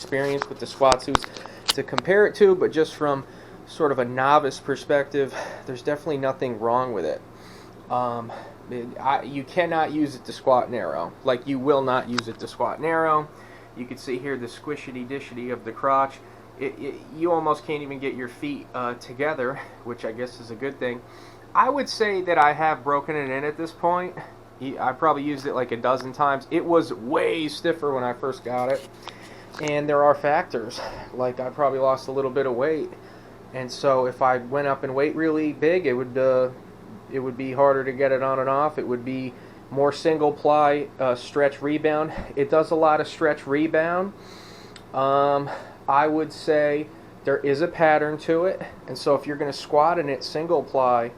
experience with the squat suits to compare it to, but just from sort of a novice perspective, there's definitely nothing wrong with it. You cannot use it to squat narrow. Like, you will not use it to squat narrow. You can see here the squishity-dishity of the crotch. You almost can't even get your feet together, which I guess is a good thing. I would say that I have broken it in at this point. I probably used it like a dozen times. It was way stiffer when I first got it. And there are factors. Like, I probably lost a little bit of weight. And so if I went up in weight really big, it would be harder to get it on and off. It would be more single ply stretch rebound. It does a lot of stretch rebound. I would say there is a pattern to it. And so if you're going to squat in it single ply,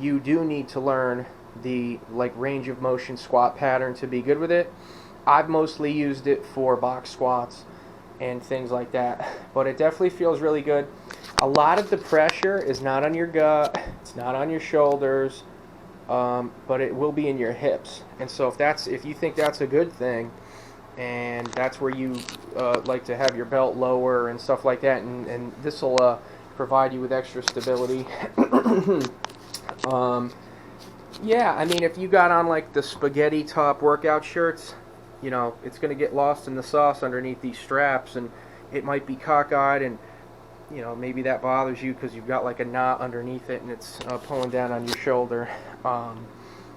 you do need to learn the range of motion squat pattern to be good with it. I've mostly used it for box squats and things like that, but it definitely feels really good. A lot of the pressure is not on your gut, it's not on your shoulders, but it will be in your hips. And so if you think that's a good thing, and that's where you like to have your belt lower and stuff like that, and this will provide you with extra stability. Yeah, I mean, if you got on like the spaghetti top workout shirts, you know, it's going to get lost in the sauce underneath these straps, and it might be cockeyed, and, you know, maybe that bothers you because you've got like a knot underneath it and it's pulling down on your shoulder.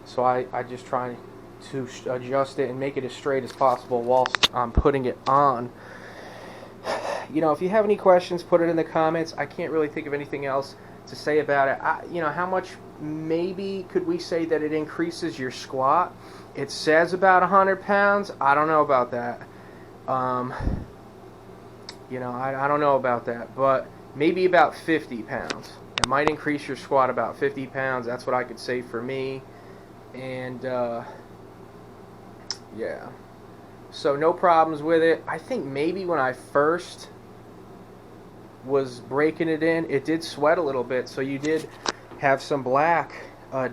So I just try to adjust it and make it as straight as possible whilst I'm putting it on. You know, if you have any questions, put it in the comments. I can't really think of anything else to say about it. You know, how much maybe could we say that it increases your squat? It says about 100 pounds. I don't know about that. You know, I don't know about that, but maybe about 50 pounds. It might increase your squat about 50 pounds. That's what I could say for me. And yeah, so no problems with it. I think maybe when I first was breaking it in, it did sweat a little bit, so you did have some black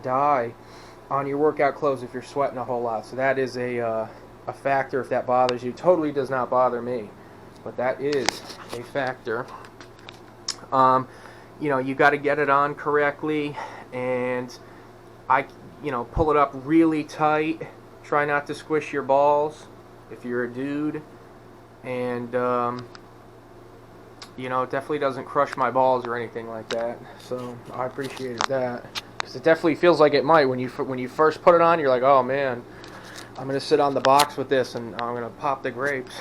dye on your workout clothes if you're sweating a whole lot. So that is a factor if that bothers you. Totally does not bother me, but that is a factor. You know, you got to get it on correctly, and pull it up really tight. Try not to squish your balls if you're a dude, and you know, it definitely doesn't crush my balls or anything like that. So I appreciated that, because it definitely feels like it might when you first put it on. You're like, oh man, I'm gonna sit on the box with this and I'm gonna pop the grapes.